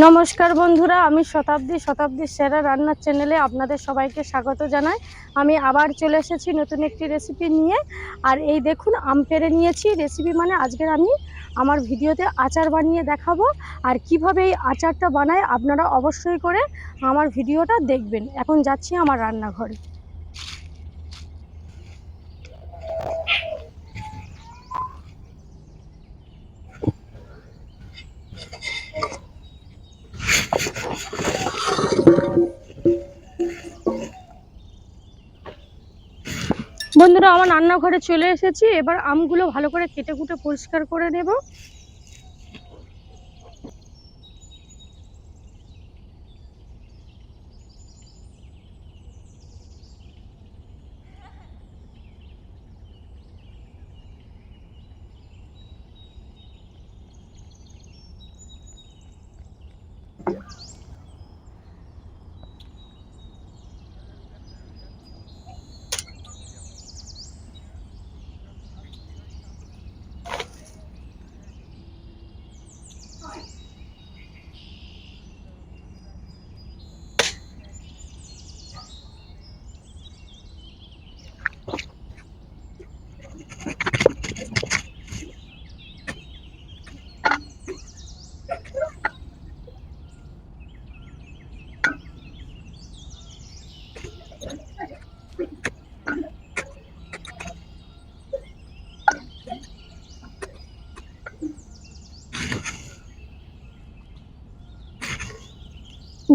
নমস্কার বন্ধুরা, আমি শতাব্দী সেরা রান্নার চ্যানেলে আপনাদের সবাইকে স্বাগত জানাই। আমি আবার চলে এসেছি নতুন একটি রেসিপি নিয়ে। আর এই দেখুন, আম পেড়ে নিয়েছি। রেসিপি মানে আজকের আমি আমার ভিডিওতে আচার বানিয়ে দেখাবো। আর কিভাবে এই আচারটা বানায় আপনারা অবশ্যই করে আমার ভিডিওটা দেখবেন। এখন যাচ্ছি আমার রান্নাঘরে। বন্ধুরা, আমার রান্নাঘরে চলে এসেছি। এবার আমগুলো ভালো করে কেটে কুটে পরিষ্কার করে নেব।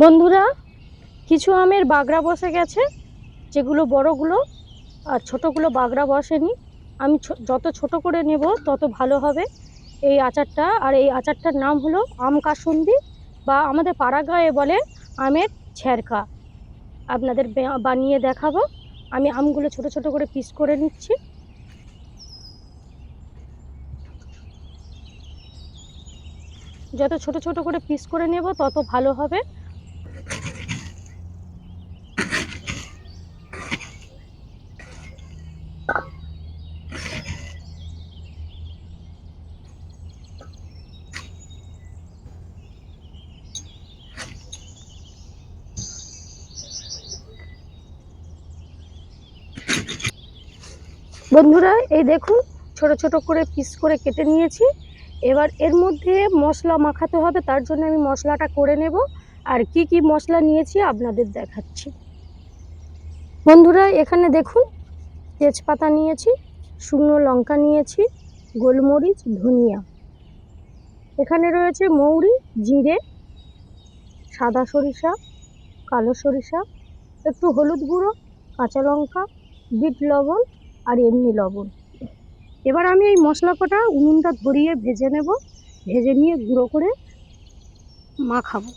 বন্ধুরা, কিছু আমের বাগড়া বসে গেছে, যেগুলো বড়গুলো, আর ছোটোগুলো বাগড়া বসেনি। আমি যত ছোট করে নেব তত ভালো হবে এই আচারটা। আর এই আচারটার নাম হলো আম কাসুন্দি, বা আমাদের পাড়াগাঁয়ে বলে আমের ছেরকা। আপনাদের বানিয়ে দেখাবো। আমি আমগুলো ছোট ছোট করে পিস করে নিচ্ছি। যত ছোট ছোট করে পিস করে নেব তত ভালো হবে। বন্ধুরা, এই দেখুন, ছোট ছোট করে পিস করে কেটে নিয়েছি। এবার এর মধ্যে মশলা মাখাতে হবে, তার জন্য আমি মশলাটা করে নেব। আর কি কি মশলা নিয়েছি আপনাদের দেখাচ্ছি। বন্ধুরা, এখানে দেখুন, তেজপাতা নিয়েছি, শুকনো লঙ্কা নিয়েছি, গোলমরিচ, ধনিয়া, এখানে রয়েছে মৌরি, জিরে, সাদা সরিষা, কালো সরিষা, একটু হলুদ গুঁড়ো, কাঁচা লঙ্কা, বিট লবণ আর এমনি লবণ। এবার আমি এই মশলা কটা উনুনটা ধরিয়ে ভেজে নেব। ভেজে নিয়ে গুঁড়ো করে মাখাবো।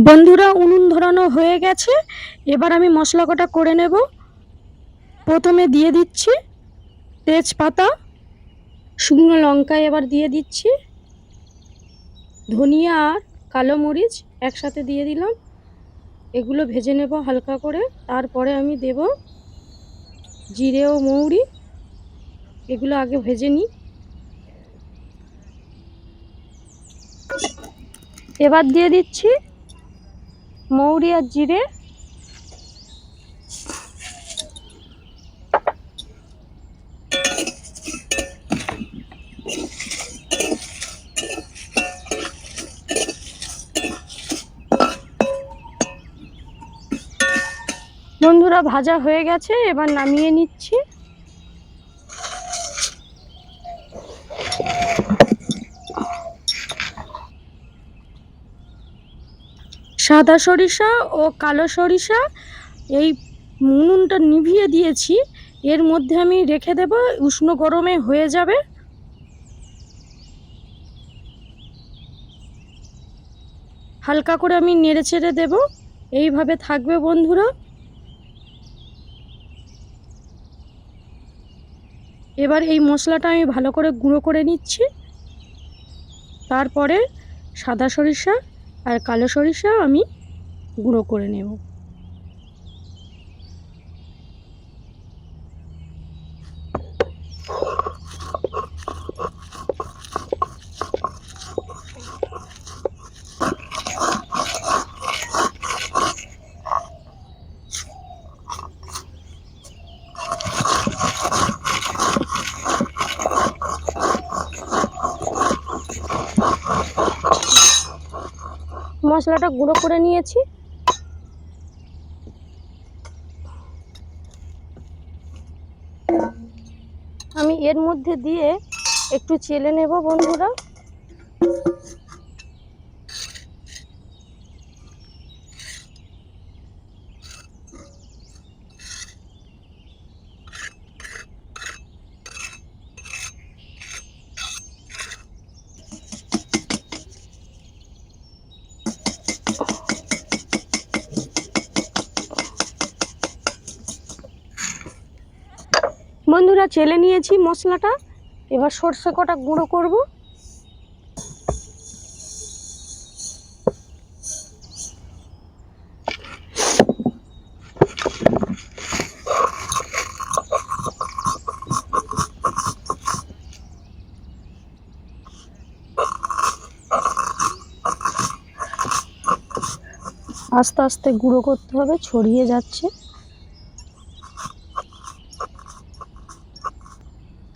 বন্ধুরা, উনুন ধরানো হয়ে গেছে। এবার আমি মশলা কটা করে নেব। প্রথমে দিয়ে দিচ্ছি তেজপাতা, শুকনো লঙ্কা, এবার দিয়ে দিচ্ছি ধনিয়া আর কালো মরিচ একসাথে দিয়ে দিলাম। এগুলো ভেজে নেব হালকা করে। তারপরে আমি দেব জিরে ও মৌরি এগুলো আগে ভেজে নিই। এবার দিয়ে দিচ্ছি মৌরি আর জিরে। বন্ধুরা ভাজা হয়ে গেছে, এবার নামিয়ে নিচ্ছি। সাদা সরিষা ও কালো সরিষা এই উনুনটা নিভিয়ে দিয়েছি, এর মধ্যে আমি রেখে দেব, উষ্ণ গরমে হয়ে যাবে। হালকা করে আমি নেড়ে চেড়ে দেব, এইভাবে থাকবে বন্ধুরা। এবার এই মশলাটা আমি ভালো করে গুঁড়ো করে নিচ্ছি। তারপরে সাদা সরিষা আর কালো সরিষা আমি গুঁড়ো করে নেব। মশলাটা গুঁড়ো করে নিয়েছি। আমি এর মধ্যে দিয়ে একটু চেলে নেব বন্ধুরা। বন্ধুরা চেলে নিয়েছি মশলাটা, এবার সর্ষে কটা গুঁড়ো করব। আস্তে আস্তে গুঁড়ো করতে হবে, ছড়িয়ে যাচ্ছে।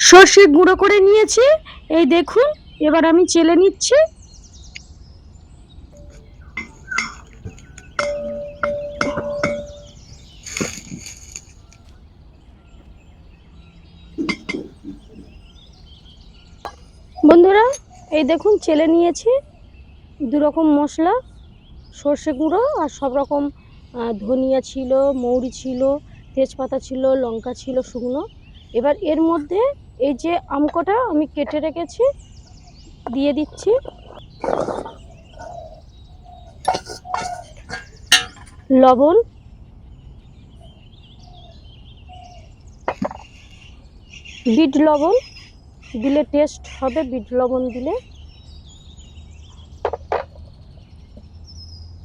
সর্ষে গুঁড়ো করে নিয়েছি, এই দেখুন। এবার আমি চেলে নিচ্ছি। বন্ধুরা এই দেখুন চেলে নিয়েছি। দু রকম মশলা, সর্ষে গুঁড়ো আর সব রকম ধনিয়া ছিল, মৌরি ছিল, তেজপাতা ছিল, লঙ্কা ছিল শুকনো। এবার এর মধ্যে এই যে আম কটা আমি কেটে রেখেছি দিয়ে দিচ্ছি। লবণ, বিট লবণ দিলে টেস্ট হবে, বিট লবণ দিলে।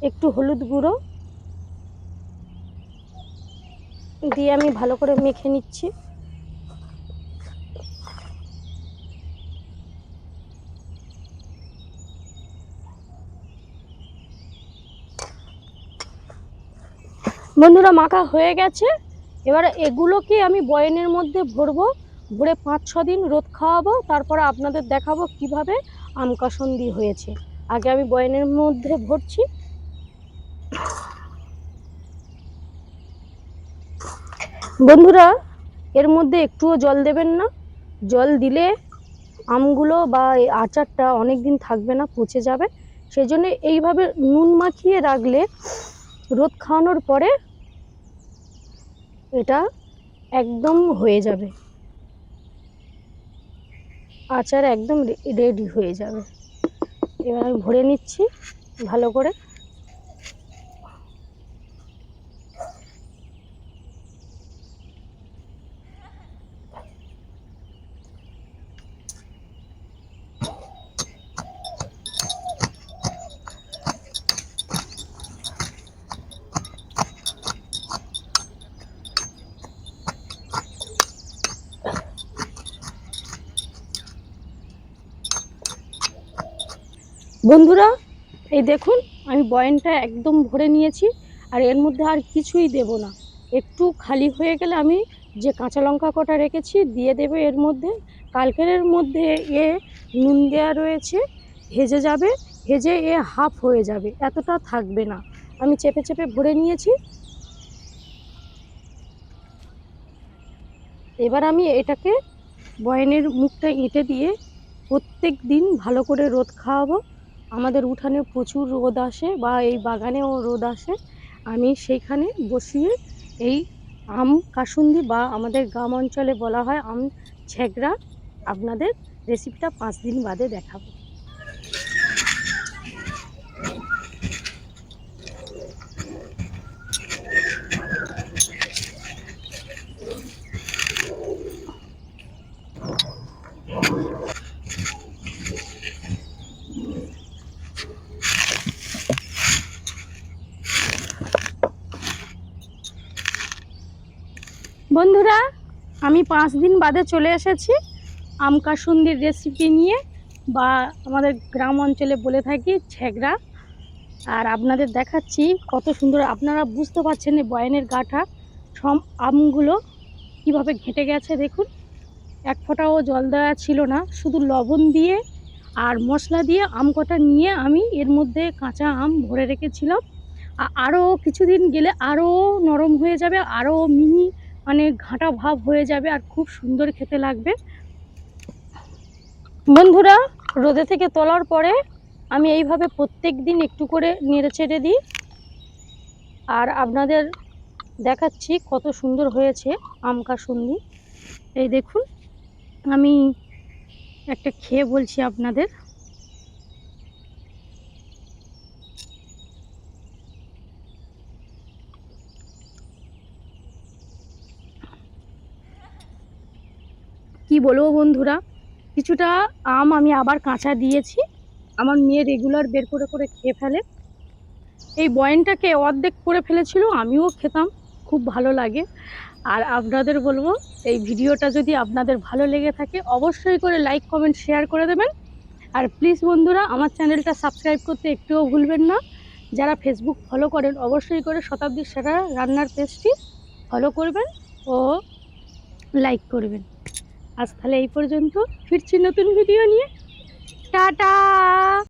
একটু হলুদ গুঁড়ো দিয়ে আমি ভালো করে মেখে নিচ্ছি। বন্ধুরা মাখা হয়ে গেছে। এবার এগুলোকে আমি বয়ামের মধ্যে ভরবো, ভরে 5-6 দিন রোদ খাওয়াবো, তারপরে আপনাদের দেখাবো কিভাবে আম কাসুন্দি হয়েছে। আগে আমি বয়ামের মধ্যে ভরছি। বন্ধুরা এর মধ্যে একটুও জল দেবেন না, জল দিলে আমগুলো বা এই আচারটা অনেক দিন থাকবে না, পচে যাবে। সেই জন্য এইভাবে নুন মাখিয়ে রাখলে রোদ খাওয়ানোর পরে এটা একদম হয়ে যাবে, আচার একদম রেডি হয়ে যাবে। এবার আমি ভরে নিচ্ছি ভালো করে। বন্ধুরা, এই দেখুন আমি বয়ামটা একদম ভরে নিয়েছি, আর এর মধ্যে আর কিছুই দেব না। একটু খালি হয়ে গেলে আমি যে কাঁচা লঙ্কা কটা রেখেছি দিয়ে দেবো এর মধ্যে। কালকের মধ্যে এ নুন দেওয়া রয়েছে, ভেজে যাবে, ভেজে এ হাফ হয়ে যাবে, এতটা থাকবে না। আমি চেপে চেপে ভরে নিয়েছি। এবার আমি এটাকে বয়ামের মুখটা এঁটে দিয়ে প্রত্যেক দিন ভালো করে রোদ খাওয়াবো। আমাদের উঠানে প্রচুর রোদ আসে, বা এই বাগানেও রোদ আসে। আমি সেইখানে বসিয়ে এই আম কাসুন্দি, বা আমাদের গ্রাম অঞ্চলে বলা হয় আম ছেগড়া, আপনাদের রেসিপিটা 5 দিন বাদে দেখাবো। বন্ধুরা, আমি 5 দিন বাদে চলে এসেছি আম কাসুন্দির রেসিপি নিয়ে, বা আমাদের গ্রাম অঞ্চলে বলে থাকি ছেগড়া। আর আপনাদের দেখাচ্ছি কত সুন্দর। আপনারা বুঝতে পারছেন এই বয়ানের গাটা সব আমগুলো কিভাবে ঘেঁটে গেছে। দেখুন, এক ফোঁটাও জল দেওয়া ছিল না, শুধু লবণ দিয়ে আর মশলা দিয়ে আম কটা নিয়ে আমি এর মধ্যে কাঁচা আম ভরে রেখেছিলাম। আরও কিছুদিন গেলে আরও নরম হয়ে যাবে, আরও মিহি, মানে ঘাঁটা ভাব হয়ে যাবে, আর খুব সুন্দর খেতে লাগবে। বন্ধুরা, রোদে থেকে তোলার পরে আমি এইভাবে প্রত্যেক দিন একটু করে নেড়ে চেড়ে দিই, আর আপনাদের দেখাচ্ছি কত সুন্দর হয়েছে আম কাসুন্দি। এই দেখুন, আমি একটা খেয়ে বলছি আপনাদের। কি বলবো বন্ধুরা, কিছুটা আম আমি আবার কাঁচা দিয়েছি, আমার মেয়ে রেগুলার বের করে করে খেয়ে ফেলে। এই বয়ামটাকে অর্ধেক করে ফেলেছিল, আমিও খেতাম, খুব ভালো লাগে। আর আপনাদের বলবো, এই ভিডিওটা যদি আপনাদের ভালো লেগে থাকে অবশ্যই করে লাইক কমেন্ট শেয়ার করে দেবেন। আর প্লিজ বন্ধুরা, আমার চ্যানেলটা সাবস্ক্রাইব করতে একটুও ভুলবেন না। যারা ফেসবুক ফলো করেন অবশ্যই করে শতাব্দীর সেরা রান্নার পেজটি ফলো করবেন ও লাইক করবেন। আজ তাহলে এই পর্যন্ত, ফিরছি নতুন ভিডিও নিয়ে। টাটা।